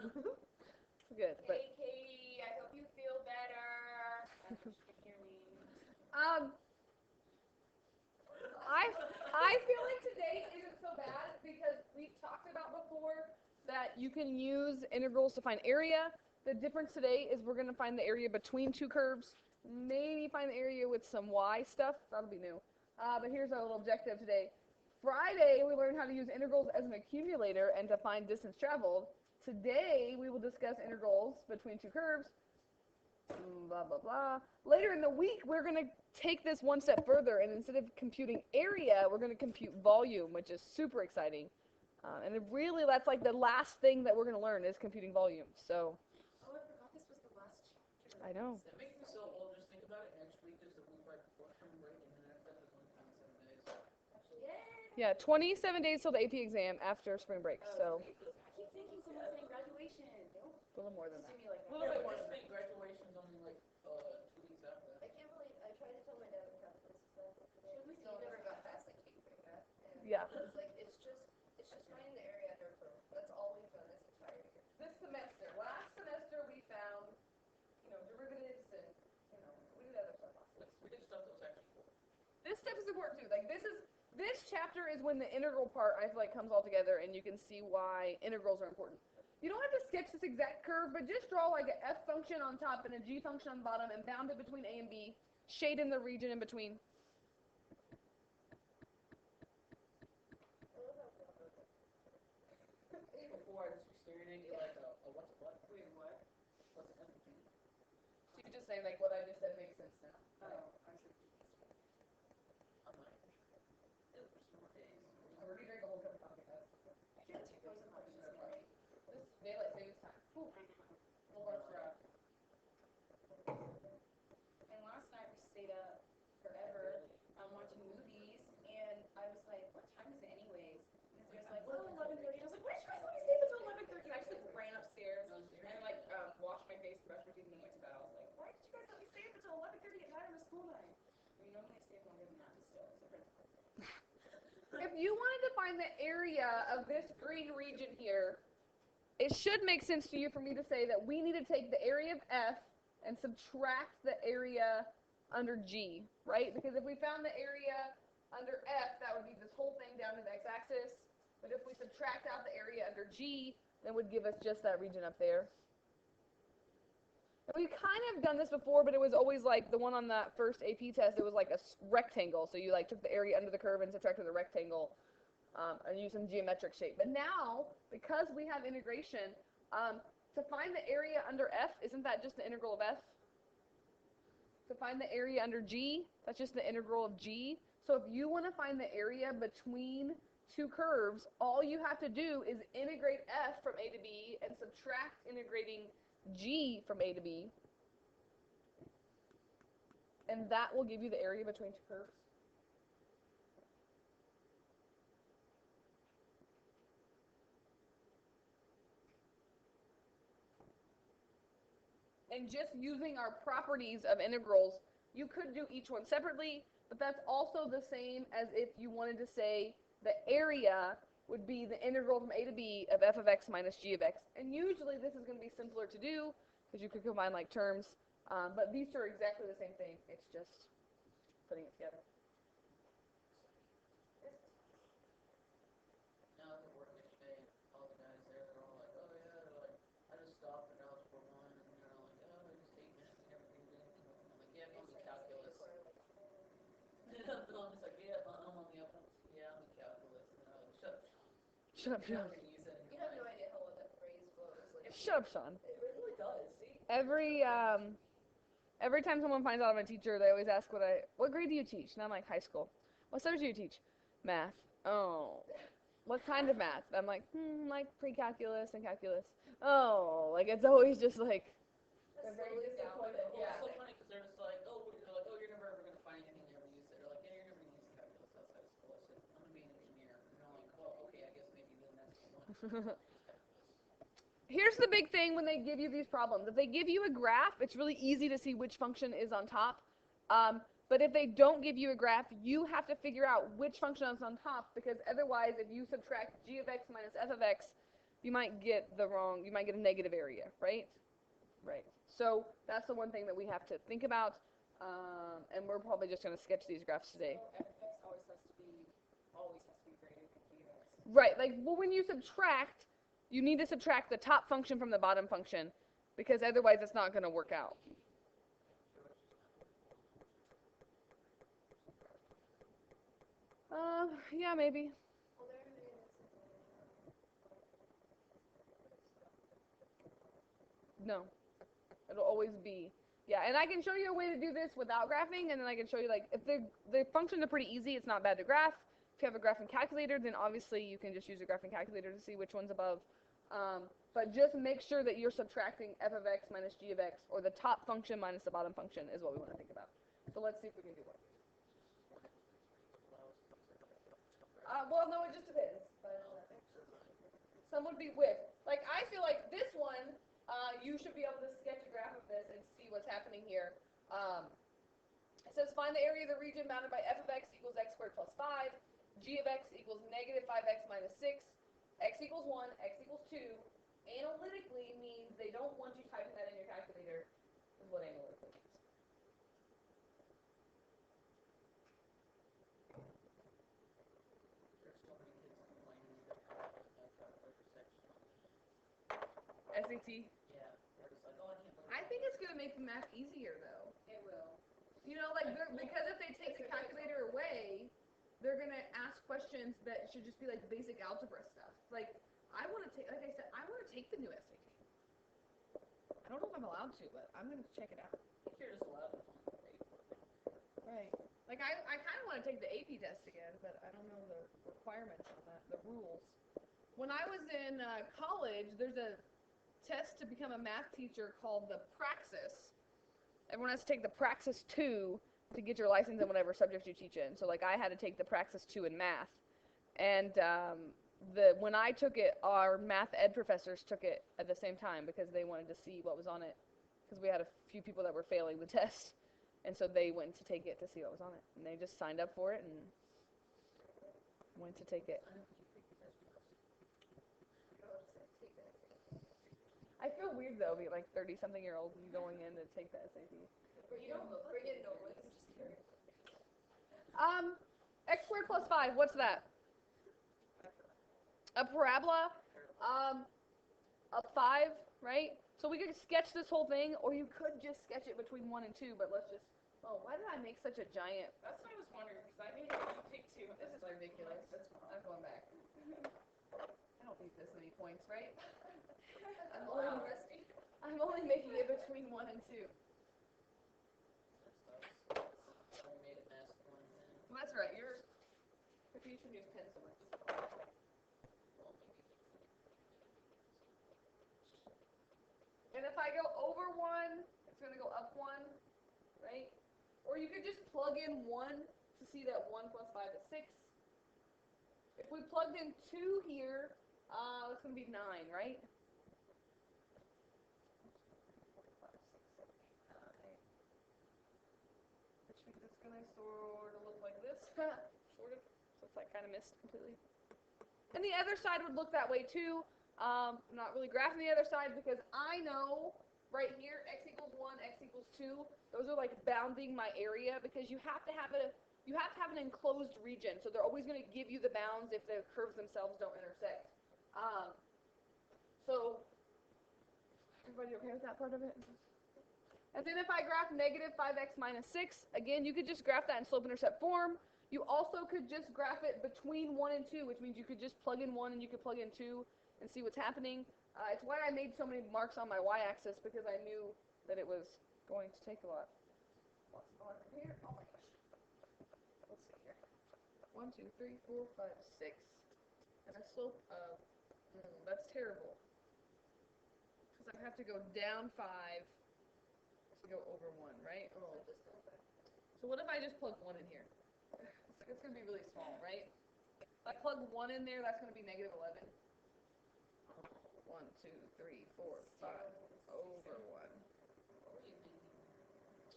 It's good, but Hey, Katie, I hope you feel better. I know she can hear me. um, I I feel like today isn't so bad because we've talked about before that you can use integrals to find area. The difference today is we're going to find the area between two curves, maybe find the area with some y stuff. That'll be new. But here's our little objective today. Friday, we learned how to use integrals as an accumulator and to find distance traveled. Today, we will discuss integrals between two curves, blah, blah, blah. Later in the week, we're going to take this one step further, and instead of computing area, we're going to compute volume, which is super exciting. And it really, that's like the last thing that we're going to learn is computing volume. So, Oh, I forgot this was the last chapter. I know. That makes me so old. Just think about it. Next week is the week right before spring break, and then after that is only 27 days. Yeah. Yeah, 27 days till the AP exam after spring break. So, I keep thinking someone's saying graduation. Nope. a little more than Just that. do me like A that. little bit more. I think graduation's only like 2 weeks after that. I can't believe I tried to tell my dad in calculus that Should we still see never this? got past like K grade. And Yeah. it's like it's just finding the area under a curve. That's all we've done this entire year. This semester, last semester, we found, derivatives and, we did other stuff. We did stuff that was actually cool. This step is important too. Like this chapter is when the integral part I feel like comes all together, and you can see why integrals are important. You don't have to sketch this exact curve, but just draw like an f function on top and a g function on the bottom, and bound it between a and b. Shade in the region in between. Before I was staring at you like what's a what? Wait, what? What's an empathy? So you just say like what I just said makes sense now. Oh, I see. I'm not even sure. It was more days. I already drank a whole cup of coffee. I can't take those emotions today. This daylight savings time. Whew. A little extra. And last night we stayed up forever watching movies, and I was like, what time is it anyways? And Sarah's like, well, 11:30. And I was like, why did you guys let me stay until 11:30? And I just like ran upstairs and like washed my face, brushed my teeth, and then went to bed. I was like, why did you guys let me stay up until 11:30 at night on a school night? I mean, normally I stay up longer than that, but still, it's a principle. If you wanted to find the area of this green region here, it should make sense to you for me to say that we need to take the area of F and subtract the area under G, right? Because if we found the area under F, that would be this whole thing down to the x-axis. But if we subtract out the area under G, then it would give us just that region up there. And we've kind of done this before, but it was always like the one on that first AP test, it was like a rectangle. So you like took the area under the curve and subtracted the rectangle. And use some geometric shape. But now, because we have integration, to find the area under F, isn't that just the integral of F? To find the area under G, that's just the integral of G. So if you want to find the area between two curves, all you have to do is integrate F from A to B and subtract integrating G from A to B. And that will give you the area between two curves. And just using our properties of integrals, you could do each one separately, but that's also the same as if you wanted to say the area would be the integral from a to b of f of x minus g of x. And usually this is going to be simpler to do because you could combine like terms, but these two are exactly the same thing. It's just putting it together. Now that we're working today, all the guys there, they're all like, oh yeah, they're like, I just stopped at algebra 1, and they're all like, oh, just 8 minutes and everything. I'm like, yeah, I'm on calculus. I'm just like, yeah, I'm on the up. Yeah, I'm in calculus. And they're like, shut up. Shut up, Sean. You have no idea how well that phrase flows. Like, Shut up, Sean. it really does. See? Every time someone finds out I'm a teacher, they always ask what grade do you teach? And I'm like, high school. What subject do you teach? Math. Oh. What kind of math? I'm like, like pre-calculus and calculus. Oh, like it's always just like. That's They're very slowly disappointed. downhill. Yeah. It's so funny because they're just like, oh, you're never ever going to find anything you ever use it. They're like, yeah, you're never going to use calculus outside of school. I said, I'm going to be an engineer. And they're like, well, okay, I guess maybe then that's the one. Here's the big thing when they give you these problems. If they give you a graph, it's really easy to see which function is on top. But if they don't give you a graph, you have to figure out which function is on top, because otherwise, if you subtract g of x minus f of x, you might get a negative area, right? Right. So that's the one thing that we have to think about, and we're probably just going to sketch these graphs today. So f(x) always has to be greater than g(x). Right, like, well, when you subtract, you need to subtract the top function from the bottom function, because otherwise it's not going to work out. Yeah, maybe. Well, there it is. No, it'll always be. Yeah, and I can show you a way to do this without graphing, and then I can show you, like, if the functions are pretty easy, it's not bad to graph. If you have a graphing calculator, then obviously you can just use a graphing calculator to see which one's above. But just make sure that you're subtracting f of x minus g of x, or the top function minus the bottom function is what we want to think about. So let's see if we can do one. Well, no, it just depends. Some would be with. Like, I feel like this one, you should be able to sketch a graph of this and see what's happening here. It says find the area of the region bounded by f of x equals x squared plus 5, g of x equals negative 5x minus 6, x equals 1, x equals 2. Analytically means they don't want you typing that in your calculator, is what analytically means. There's so many kids complaining that calculator section. SAT. Yeah, they're just like, oh, I can't believe I think it's going to make the math easier, though. It will. You know, like, because if they take the calculator away, they're going to ask questions that should just be, like, basic algebra stuff. Like, I want to take, like I said, I want to take the new SAT. I don't know if I'm allowed to, but I'm going to check it out. I think you're just allowed to pay for it. Right. Like, I kind of want to take the AP test again, but I don't know the requirements on that, the rules. When I was in college, there's a test to become a math teacher called the Praxis. Everyone has to take the Praxis 2 to get your license in whatever subject you teach in. So, like, I had to take the Praxis 2 in math. And when I took it, our math ed professors took it at the same time because they wanted to see what was on it. Because we had a few people that were failing the test. And so they went to take it to see what was on it. And they just signed up for it and went to take it. I feel weird, though, being like 30-something-year-old and going in to take the SAT. But you don't bring in no one. I'm just curious. X squared plus 5, what's that? A parabola, a 5, right? So we could sketch this whole thing, or you could just sketch it between 1 and 2, but let's just, oh, why did I make such a giant? That's what I was wondering, because I made a big too. This is ridiculous. I'm going back. I don't need this many points, right? Wow. I'm only making it between 1 and 2. I made a mess one thing. Well, that's right, you should use pencil. And if I go over 1, it's going to go up 1, right? Or you could just plug in 1 to see that 1 plus 5 is 6. If we plugged in 2 here, it's going to be 9, right? Which means it's going to sort of look like this. Sort of. So it's like kind of missed completely. And the other side would look that way too. I'm not really graphing the other side because I know right here x equals 1, x equals 2. Those are like bounding my area because you have to have an enclosed region. So they're always going to give you the bounds if the curves themselves don't intersect. So everybody okay with that part of it? And then if I graph negative 5x minus 6, again, you could just graph that in slope-intercept form. You also could just graph it between 1 and 2, which means you could just plug in 1 and you could plug in 2 and see what's happening. It's why I made so many marks on my y-axis, because I knew that it was going to take a lot. What's on here? Oh my gosh. Let's see here. 1, 2, 3, 4, 5, 6. And a slope of, that's terrible. Because I have to go down 5 to go over 1, right? Oh. So what if I just plug 1 in here? It's going to be really small, right? If I plug 1 in there, that's going to be negative 11. 1, 2, 3, 4, 5, over 1.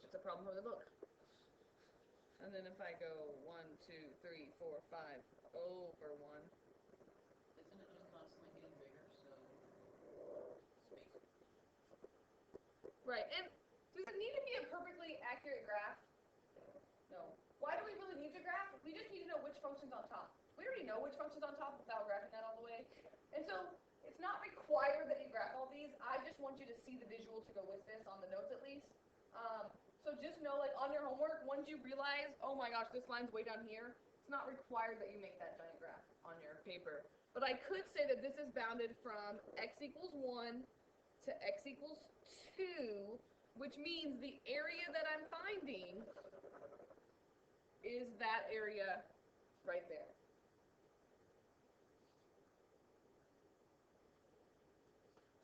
It's a problem for the book. And then if I go 1, 2, 3, 4, 5, over 1. Isn't it just constantly getting bigger? So know which function's on top without graphing that all the way. And so it's not required that you graph all these. I just want you to see the visual to go with this on the notes at least. So just know, like on your homework, once you realize, oh my gosh, this line's way down here, it's not required that you make that giant graph on your paper. But I could say that this is bounded from x equals 1 to x equals 2, which means the area that I'm finding is that area right there.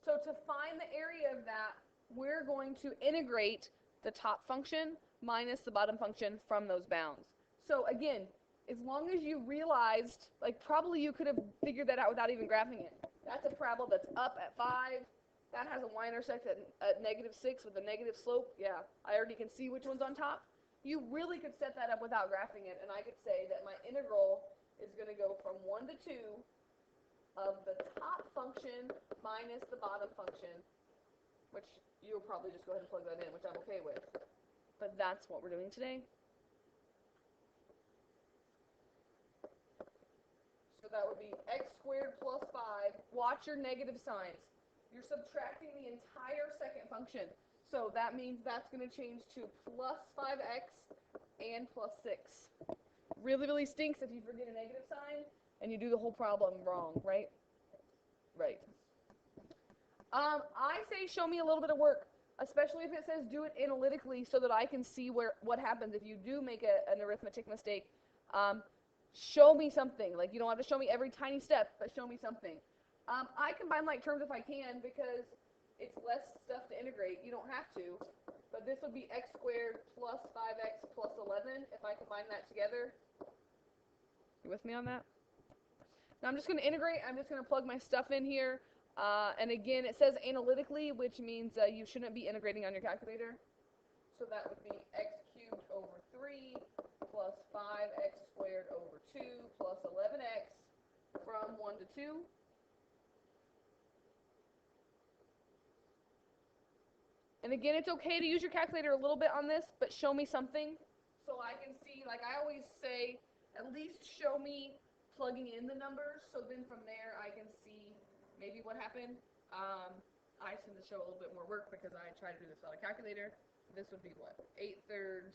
So to find the area of that, we're going to integrate the top function minus the bottom function from those bounds. So again, as long as you realized, like probably you could have figured that out without even graphing it. That's a parabola that's up at 5. That has a y-intercept at -6 with a negative slope. Yeah, I already can see which one's on top. You really could set that up without graphing it, and I could say that my integral is going to go from 1 to 2 of the top function minus the bottom function, which you'll probably just go ahead and plug that in, which I'm okay with. But that's what we're doing today. So that would be x squared plus 5. Watch your negative signs. You're subtracting the entire second function. So that means that's going to change to plus 5x and plus 6. Really, really stinks if you forget a negative sign and you do the whole problem wrong, right? Right. I say show me a little bit of work, especially if it says do it analytically so that I can see what happens if you do make an arithmetic mistake. Show me something. Like, you don't have to show me every tiny step, but show me something. I combine like terms if I can because it's less stuff to integrate. You don't have to, but this would be x squared plus 5x plus 11 if I combine that together. You with me on that? Now I'm just going to integrate. I'm just going to plug my stuff in here. And again, it says analytically, which means you shouldn't be integrating on your calculator. So that would be x cubed over 3 plus 5x squared over 2 plus 11x from 1 to 2. And again, it's okay to use your calculator a little bit on this, but show me something so I can see. Like I always say, at least show me plugging in the numbers, so then from there I can see maybe what happened. I tend to show a little bit more work because I try to do this on a calculator. This would be what? 8/3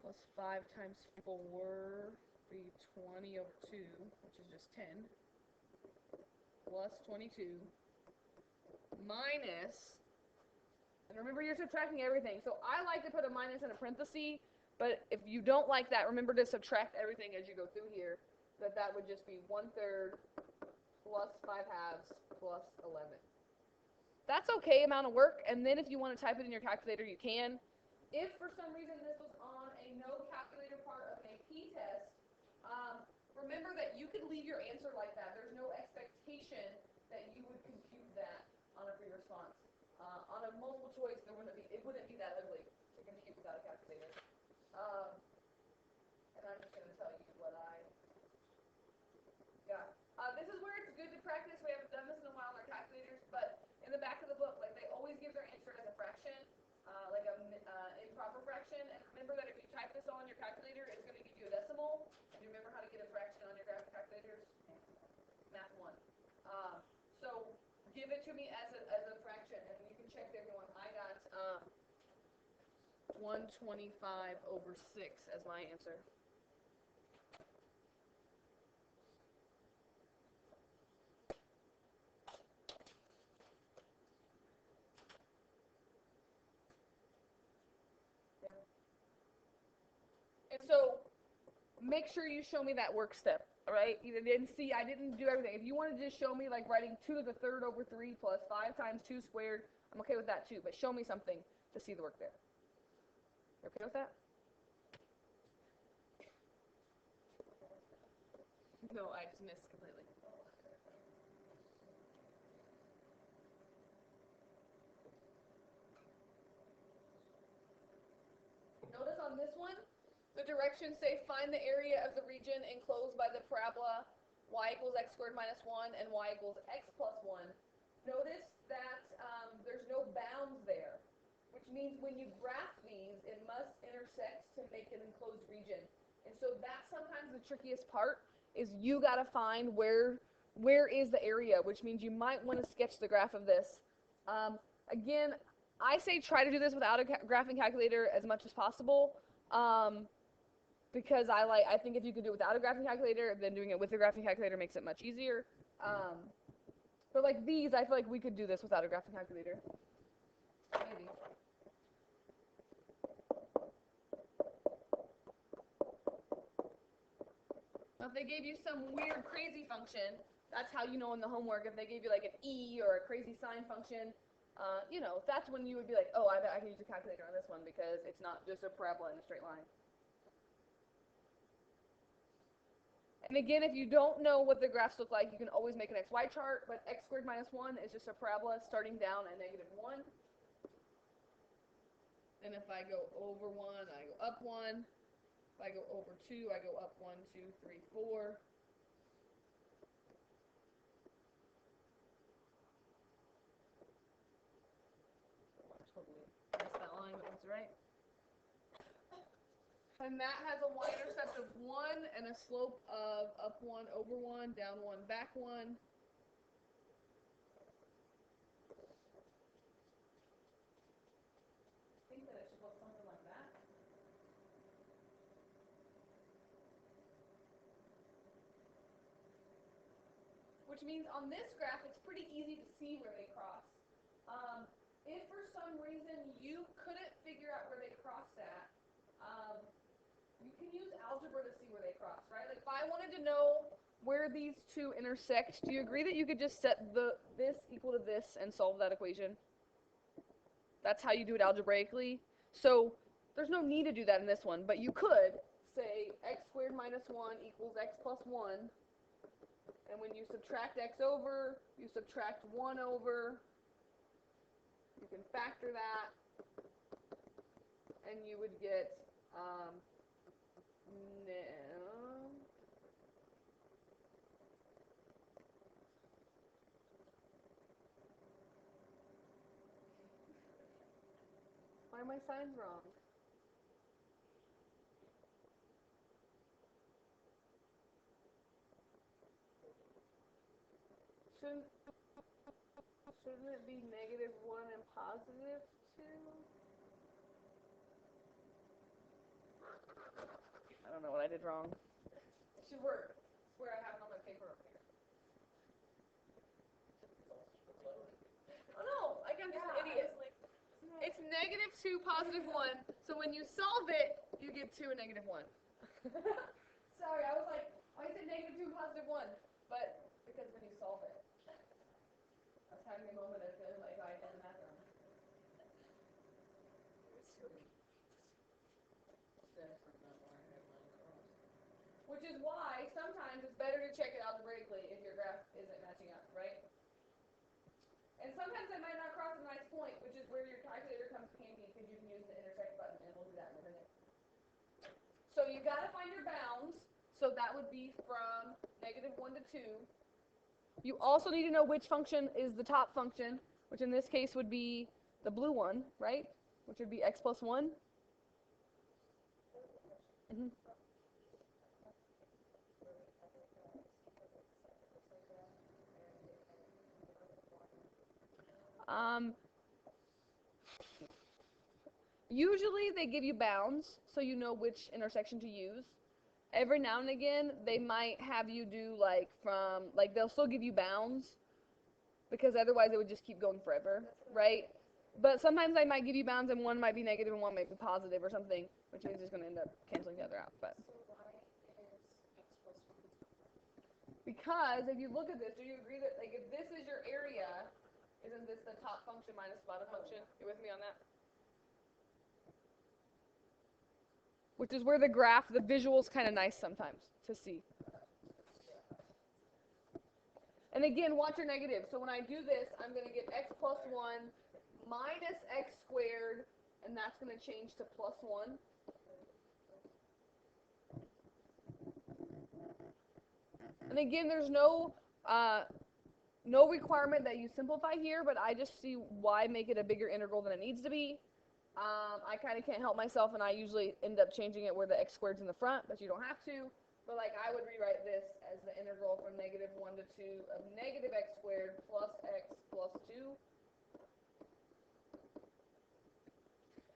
plus 5 times 4 would be 20 over 2, which is just 10, plus 22, minus, and remember you're subtracting everything. So I like to put a minus in a parenthesis, but if you don't like that, remember to subtract everything as you go through here. That would just be 1/3 plus 5/2 plus 11. That's okay amount of work, and then if you want to type it in your calculator, you can. If for some reason this was on a no calculator part of an AP test, remember that you could leave your answer like that. There's no expectation that you would compute that on a free response. On a multiple choice, it wouldn't be that ugly to compute without a calculator. And I'm just going to tell you what I got. This is where it's good to practice. We haven't done this in a while on our calculators, but in the back of the book, like they always give their answer as a fraction, like a improper fraction. And remember that if you type this on your calculator, it's going to give you a decimal. Do you remember how to get a fraction on your calculators? Math 1. So give it to me as a fraction, and you can check everyone. I got 125 over 6 as my answer. And so make sure you show me that work step, all right? You didn't see, I didn't do everything. If you want to just show me like writing 2 to the 3rd over 3 plus 5 times 2 squared, I'm okay with that too, but show me something to see the work there. You okay with that? No, I just missed completely. Notice on this one, the directions say find the area of the region enclosed by the parabola y equals x squared minus 1 and y equals x plus 1. Notice that there's no bounds there, which means when you graph these, it must intersect to make an enclosed region. And So that's sometimes the trickiest part, is you gotta find where is the area, which means you might want to sketch the graph of this. Again, I say try to do this without a graphing calculator as much as possible, because I think if you could do it without a graphing calculator, then doing it with a graphing calculator makes it much easier. But like these, I feel like we could do this without a graphing calculator. Maybe. Now, if they gave you some weird crazy function, that's how you know in the homework. If they gave you like an e or a crazy sine function, you know, that's when you would be like, oh, I bet I can use a calculator on this one because it's not just a parabola in a straight line. And again, if you don't know what the graphs look like, you can always make an xy chart, but x squared minus 1 is just a parabola starting down at -1. And if I go over 1, I go up 1. If I go over 2, I go up 1, 2, 3, 4. Totally missed that line, but that's right. And that has a y-intercept of 1 and a slope of up 1, over 1, down 1, back 1. I think that it should look something like that. Which means on this graph, it's pretty easy to see where they cross. If for some reason you couldn't figure out where they crossed at, you can use algebra to see where they cross, right? Like if I wanted to know where these two intersect, do you agree that you could just set this equal to this and solve that equation? That's how you do it algebraically. So there's no need to do that in this one, but you could say x squared minus 1 equals x plus 1. And when you subtract x over, you subtract 1 over. You can factor that, and you would get why are my signs wrong? Shouldn't it be -1 and +2? I don't know what I did wrong. It should work. I swear I have it on my paper up here. Oh no, like I'm just an idiot. It's -2, +1. So when you solve it, you get 2 and -1. Sorry, I was like, I said -2 and +1, but because when you solve it, I was having a moment of feeling like I had the math wrong. Which is why sometimes it's better to check it algebraically if your graph isn't matching up, right? And sometimes they might not cross a nice point, which is where your calculator comes handy because you can use the intersect button, and we'll do that in a minute. So you got to find your bounds. So that would be from -1 to 2. You also need to know which function is the top function, which in this case would be the blue one, right? Which would be x plus 1. Mm-hmm. Usually they give you bounds, so you know which intersection to use. Every now and again, they might have you do they'll still give you bounds, because otherwise it would just keep going forever, right? But sometimes they might give you bounds and one might be negative and one might be positive or something, which means it's going to end up canceling the other out. But because if you look at this, do you agree that like if this is your area, isn't this the top function minus the bottom function? You with me on that? Which is where the graph, the visual's kind of nice sometimes to see. And again, watch your negative. So when I do this, I'm going to get x plus 1 minus x squared, and that's going to change to plus 1. And again, there's no requirement that you simplify here, but I just see why make it a bigger integral than it needs to be. I kind of can't help myself, and I usually end up changing it where the x squared's in the front, but you don't have to. But like I would rewrite this as the integral from -1 to 2 of negative x squared plus x plus 2.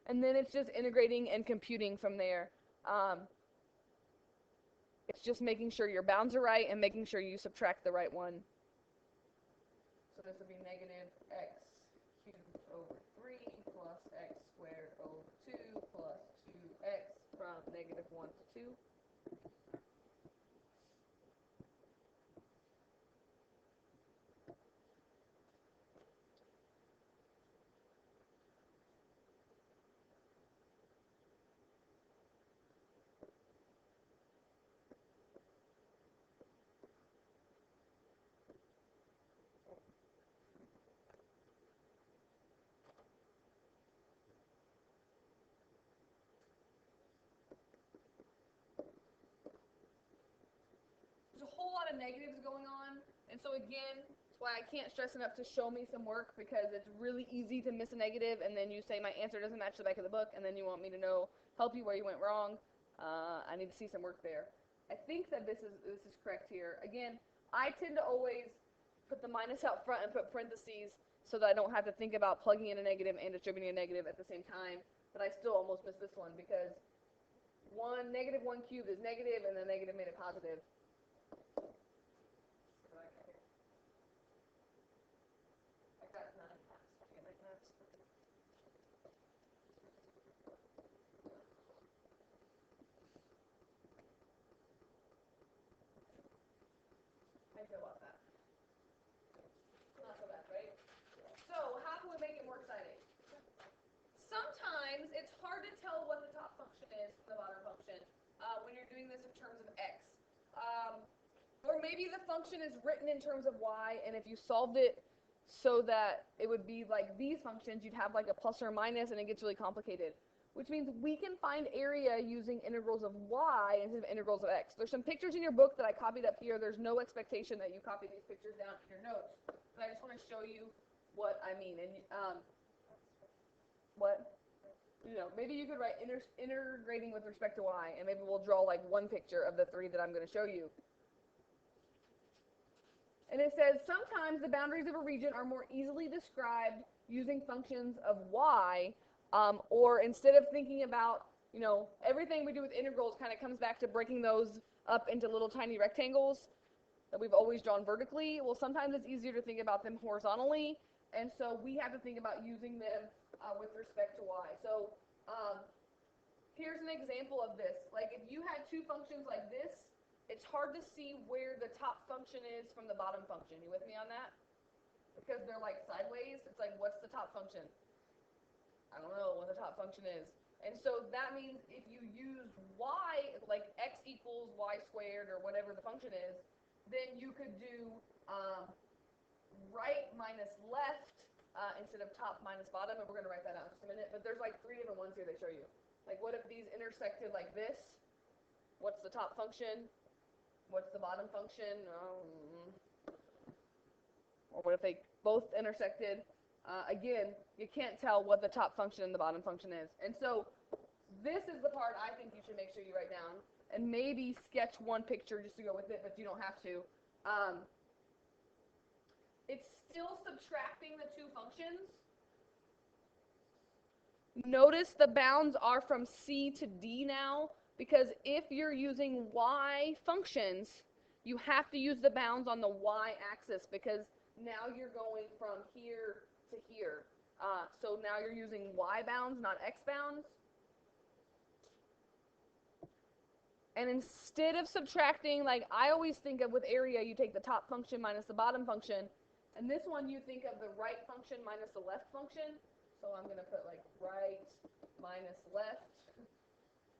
And then it's just integrating and computing from there. It's just making sure your bounds are right and making sure you subtract the right one. So this would be negative x cubed over 3 plus x squared over 2 plus 2x from -1 to 2. There's a whole lot of negatives going on, and so again, that's why I can't stress enough to show me some work, because it's really easy to miss a negative and then you say my answer doesn't match the back of the book, and then you want me to help you where you went wrong. I need to see some work there. I think that this is correct here. Again, I tend to always put the minus out front and put parentheses so that I don't have to think about plugging in a negative and distributing a negative at the same time, but I still almost missed this one because -1 cubed is negative and the negative made it positive. How do you feel about that? Not so bad, right? So, how can we make it more exciting? Sometimes it's hard to tell what the top function is from the bottom function when you're doing this in terms of x. Or maybe the function is written in terms of y, and if you solved it so that it would be like these functions, you'd have like a plus or a minus, and it gets really complicated. Which means we can find area using integrals of y instead of integrals of x. There's some pictures in your book that I copied up here. There's no expectation that you copy these pictures down in your notes, but I just want to show you what I mean. And what? Maybe you could write integrating with respect to y, and maybe we'll draw like one picture of the 3 that I'm going to show you. And it says, sometimes the boundaries of a region are more easily described using functions of y, or instead of thinking about, everything we do with integrals kind of comes back to breaking those up into little tiny rectangles that we've always drawn vertically. Well, sometimes it's easier to think about them horizontally, and so we have to think about using them with respect to y. So here's an example of this. Like if you had two functions like this, it's hard to see where the top function is from the bottom function. You with me on that? Because they're like sideways. It's like, what's the top function? I don't know what the top function is. And so that means if you use y, like x equals y squared or whatever the function is, then you could do right minus left instead of top minus bottom, and we're going to write that out in just a minute. But there's like 3 different ones here they show you. Like what if these intersected like this? What's the top function? What's the bottom function? Or what if they both intersected? Again, you can't tell what the top function and the bottom function is. And so this is the part I think you should make sure you write down, and maybe sketch one picture just to go with it, but you don't have to. It's still subtracting the two functions. Notice the bounds are from C to D now, because if you're using y functions, you have to use the bounds on the y-axis, because now you're going from here to here. So now you're using y bounds, not x bounds. And instead of subtracting, like I always think of with area, you take the top function minus the bottom function. And this one, you think of the right function minus the left function. So I'm going to put like right minus left.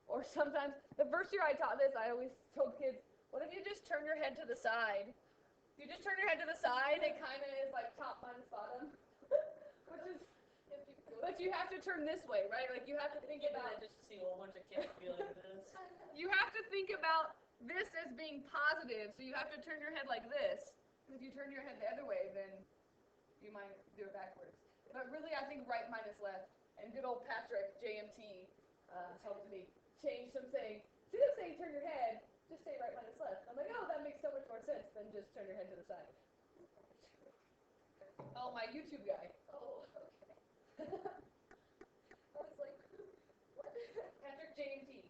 Or sometimes, the first year I taught this, I always told kids, what if you just turn your head to the side? If you just turn your head to the side, it kind of is like top minus bottom. But you have to turn this way, right? Like you have to think about just to see a whole bunch of kids be like this. You have to think about this as being positive, so you have to turn your head like this. If you turn your head the other way, then you might do it backwards. But really, I think right minus left, and And good old Patrick, JMT, helped me change some saying, instead of saying turn your head, just say right minus left. I'm like, oh, that makes so much more sense than just turn your head to the side. Oh, my YouTube guy. Oh, okay. I was like, what? Patrick JMT.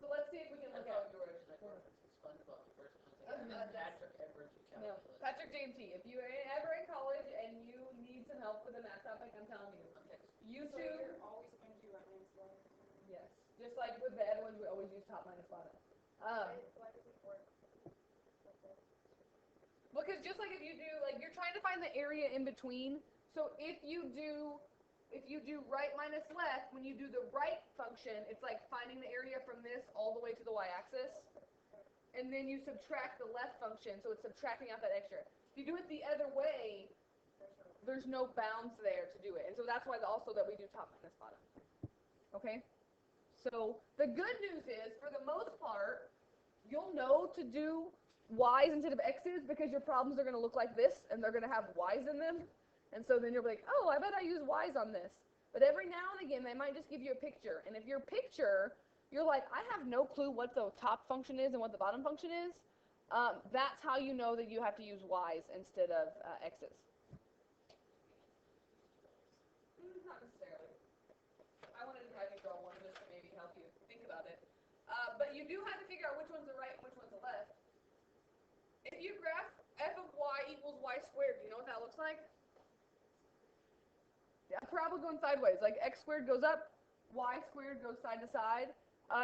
So let's see if we can I look thought at you were actually like referencing SpongeBob the first time. I was that's- Patrick Edwards with no, calculus. Patrick JMT. If you're ever in college and you need some help with a math topic, I'm telling you, I'm texting. So YouTube. you're always going to do right minus left. Yes. Just like with the other ones, we always use top minus bottom. Why does it work? Because just like if you do, like you're trying to find the area in between. So if you do right minus left, when you do the right function, it's like finding the area from this all the way to the y-axis. And then you subtract the left function, so it's subtracting out that extra. If you do it the other way, there's no bounds there to do it. And so that's why also that we do top minus bottom. Okay? So the good news is, for the most part, you'll know to do y's instead of x's because your problems are going to look like this and they're going to have y's in them. And so then you'll be like, oh, I bet I use y's on this. But every now and again, they might just give you a picture. And if your picture, you're like, I have no clue what the top function is and what the bottom function is, that's how you know that you have to use y's instead of x's. Not necessarily. I wanted to have you draw one just to maybe help you think about it. But you do have to figure out which one's the right and which one's the left. If you graph f of y equals y squared, do you know what that looks like? Yeah, parabola going sideways. Like x squared goes up, y squared goes side to side.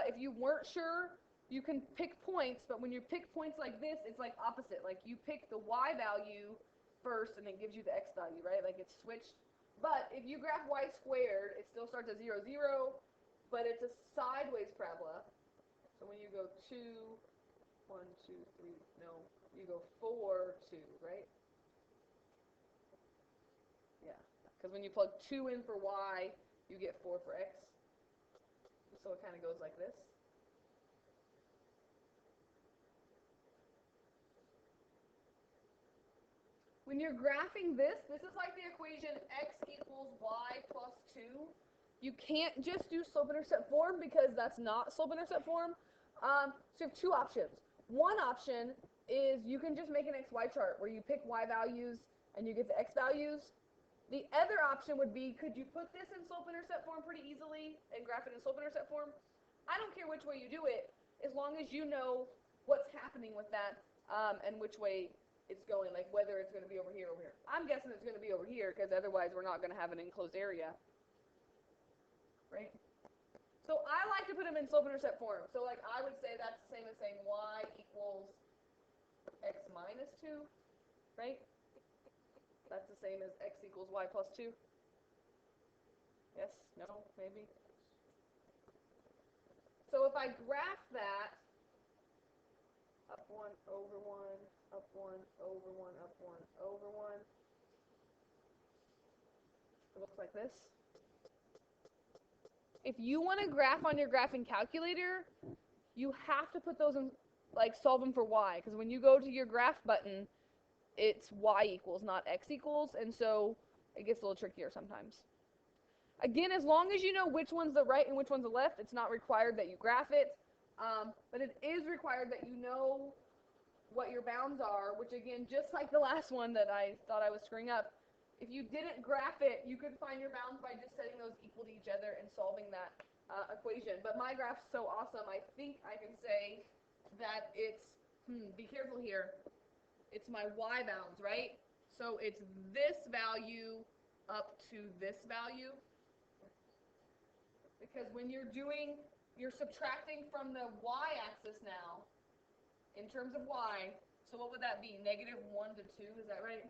If you weren't sure, you can pick points, but when you pick points like this, it's like opposite. Like you pick the y value first and it gives you the x value, right? Like it's switched. But if you graph y squared, it still starts at 0, 0, but it's a sideways parabola. So when you go 2, 1, 2, 3, no, you go 4, 2, right? Yeah, because when you plug 2 in for y, you get 4 for x. So it kind of goes like this. When you're graphing this is like the equation x equals y plus 2. You can't just do slope-intercept form because that's not slope-intercept form. So you have two options. One option is you can just make an xy chart where you pick y values and you get the x values. The other option would be, could you put this in slope-intercept form pretty easily and graph it in slope-intercept form? I don't care which way you do it, as long as you know what's happening with that and which way it's going, like whether it's going to be over here or over here. I'm guessing it's going to be over here because otherwise we're not going to have an enclosed area. Right? So I like to put them in slope-intercept form. So like I would say that's the same as saying y equals x minus 2, right? That's the same as x equals y plus 2. Yes? No? Maybe? So if I graph that, up 1, over 1, up 1, over 1, up 1, over 1, it looks like this. If you want to graph on your graphing calculator, you have to put those in, like solve them for y, because when you go to your graph button, it's y equals, not x equals, and so it gets a little trickier sometimes. Again, as long as you know which one's the right and which one's the left, it's not required that you graph it, but it is required that you know what your bounds are, which again, just like the last one that I thought I was screwing up, if you didn't graph it, you could find your bounds by just setting those equal to each other and solving that equation. But my graph's so awesome, I think I can say that it's, be careful here, it's my y bounds, right? So it's this value up to this value. Because when you're subtracting from the y-axis now, in terms of y, so what would that be? Negative 1 to 2, is that right?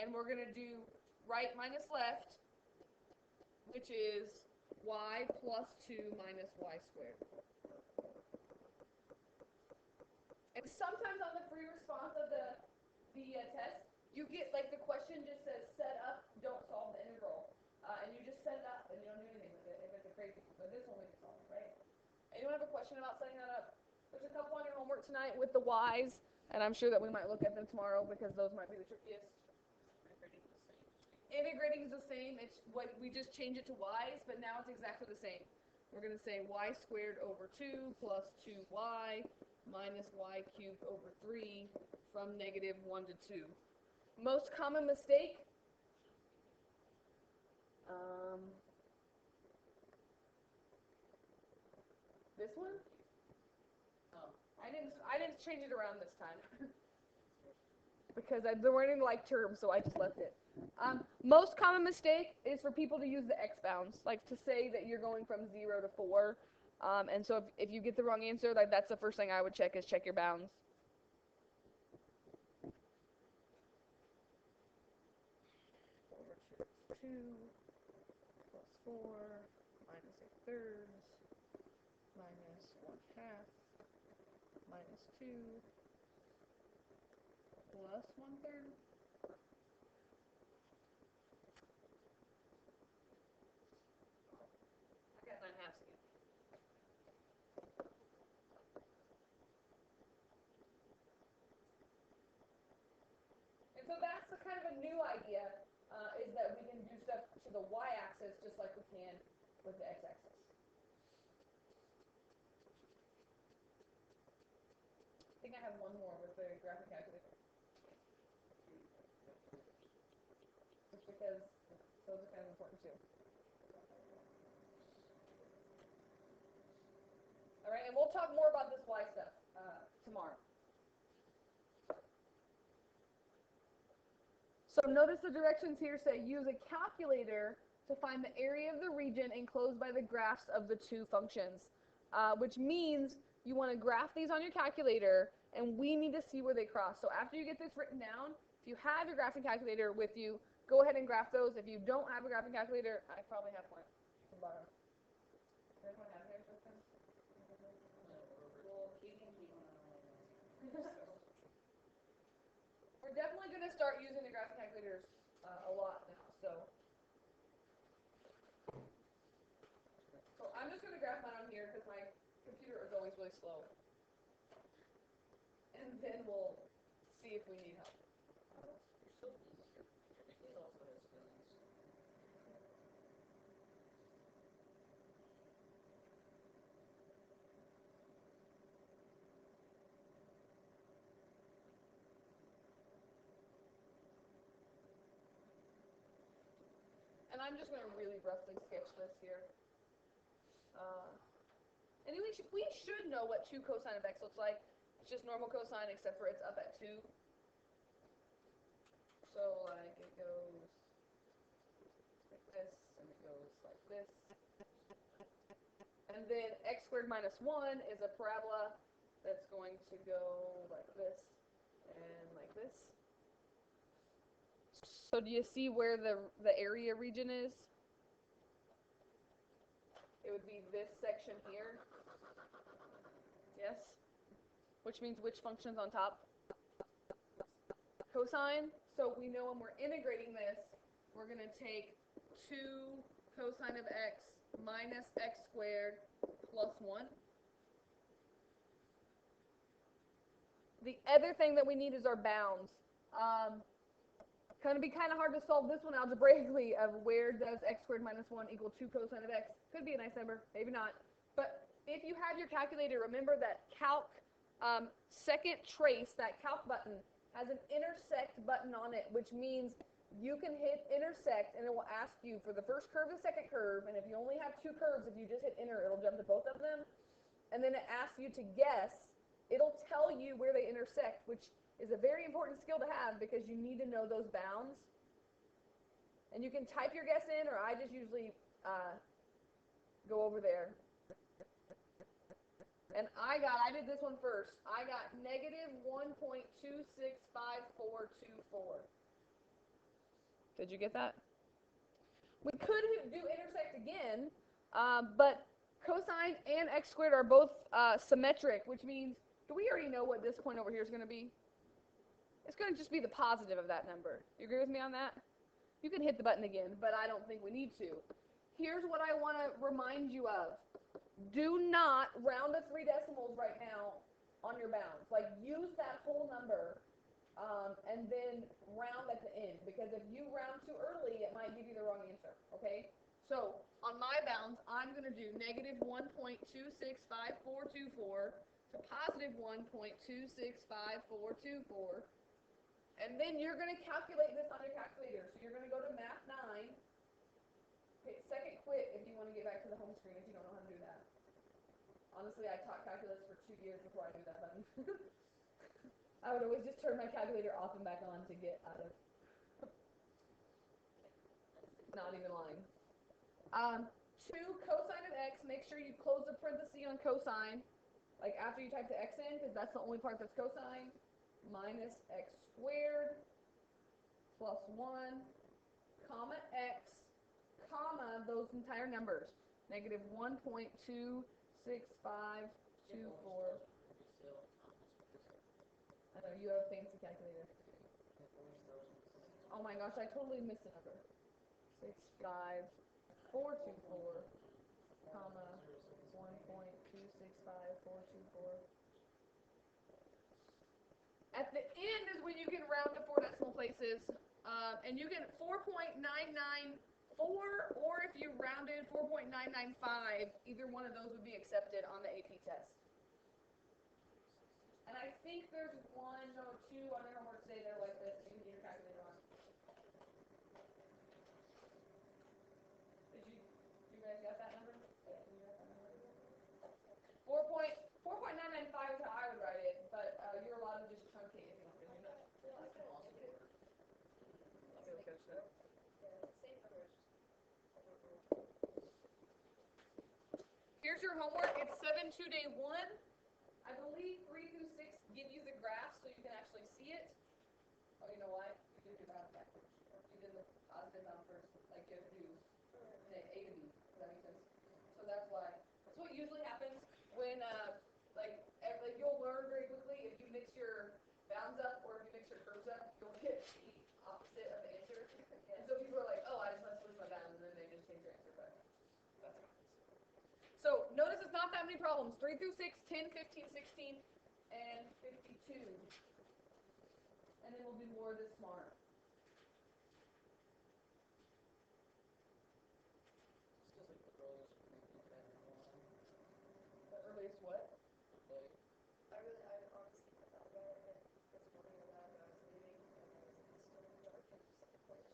And we're going to do right minus left, which is y plus 2 minus y squared. And sometimes on the free response of the test, you get, like, the question just says set up, don't solve the integral. And you just set it up and you don't do anything with it if it's a crazy, but this one we can solve, right? Anyone have a question about setting that up? There's a couple on your homework tonight with the y's. And I'm sure that we might look at them tomorrow because those might be the trickiest. Integrating is the same. It's what we just change it to y's, but now it's exactly the same. We're going to say y squared over 2 plus 2y minus y cubed over 3 from negative 1 to 2. Most common mistake? This one? Oh. I didn't change it around this time because there weren't any like terms, so I just left it. Most common mistake is for people to use the x bounds, like to say that you're going from 0 to 4. And so if you get the wrong answer, like that's the first thing I would check is check your bounds. Over 2 plus 4 minus 8/3 minus 1/2 minus 2 plus 1/3. I got 9/2 again. And so that's the kind of a new idea, is that we can do stuff to the y-axis just like we can with the x-axis. I think I have one more with the graphic calculator. Just because those are kind of important too. All right, and we'll talk more about this y stuff tomorrow. So notice the directions here say use a calculator to find the area of the region enclosed by the graphs of the two functions, which means you want to graph these on your calculator, and we need to see where they cross. So after you get this written down, if you have your graphing calculator with you, go ahead and graph those. If you don't have a graphing calculator, I probably have one to borrow. Does anyone have theirs with them? We're definitely going to start using the graphing calculators a lot now. So I'm just going to graph mine on here because my computer is always really slow. And then we'll see if we need help. And I'm just going to really roughly sketch this here. And we should know what 2 cosine of x looks like. It's just normal cosine except for it's up at 2. So like it goes like this, and it goes like this. And then x squared minus 1 is a parabola that's going to go like this and like this. So do you see where the area region is? It would be this section here. Yes? Which means which function's on top? Cosine. So we know when we're integrating this, we're going to take 2 cosine of x minus x squared plus 1. The other thing that we need is our bounds. Going to be kind of hard to solve this one algebraically of where does x squared minus 1 equal 2 cosine of x. Could be a nice number, maybe not. But if you have your calculator, remember that calc second trace, that calc button, has an intersect button on it, which means you can hit intersect and it will ask you for the first curve, the second curve, and if you only have 2 curves, if you just hit enter, it'll jump to both of them. And then it asks you to guess. It'll tell you where they intersect, which is a very important skill to have because you need to know those bounds. And you can type your guess in, or I just usually go over there. And I did this one first. I got negative 1.265424. Did you get that? We could do intersect again, but cosine and x squared are both symmetric, which means, do we already know what this point over here is going to be? It's going to just be the positive of that number. You agree with me on that? You can hit the button again, but I don't think we need to. Here's what I want to remind you of. Do not round to 3 decimals right now on your bounds. Like use that whole number, and then round at the end. Because if you round too early, it might give you the wrong answer. Okay. So on my bounds, I'm gonna do negative 1.265424 to positive 1.265424, and then you're gonna calculate this on your calculator. So you're gonna go to Math 9. Hit second quit if you want to get back to the home screen if you don't know how to do that. Honestly, I taught calculus for 2 years before I knew that button. I would always just turn my calculator off and back on to get out of. Not even lying. 2 cosine of x, make sure you close the parenthesis on cosine, like after you type the x in, because that's the only part that's cosine, minus x squared plus 1, comma x, comma those entire numbers, negative 1.26524. I know you have a fancy calculator. Oh my gosh, I totally missed a number. 65424, comma 1.265424. At the end is when you can round to 4 decimal places, and you get 4.994, or if you rounded 4.995, either one of those would be accepted on the AP test. And I think there's 1 or 2 on your homework today that are like this. You can get your calculator on. You guys got that number? Yeah, you got that number? 4.995 is how I would write it, but you're allowed to just truncate if you want to do that. Here's your homework. It's 7-2 day 1. I believe 3 through 6 give you the graph so you can actually see it. Oh, you know what? You did your bound backwards. You did the positive bound first, like you have to do A to B. Does that make sense? So that's why. That's what usually happens when, like you'll learn very quickly if you mix your bounds up or if you mix your curves up, you'll get the opposite of the answer. And so people are like, oh, I just want to switch my bounds, and then they just change their answer. But that's fine. So notice it's not that many problems. 3 through 6, 10, 15, 16, and 52. And then we'll do more this tomorrow. The earliest what? I honestly thought about it this morning about when I was leaving, and it was still dark and just like,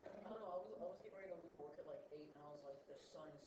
I don't know, I was getting ready to work at like 8, and I was like, the sun's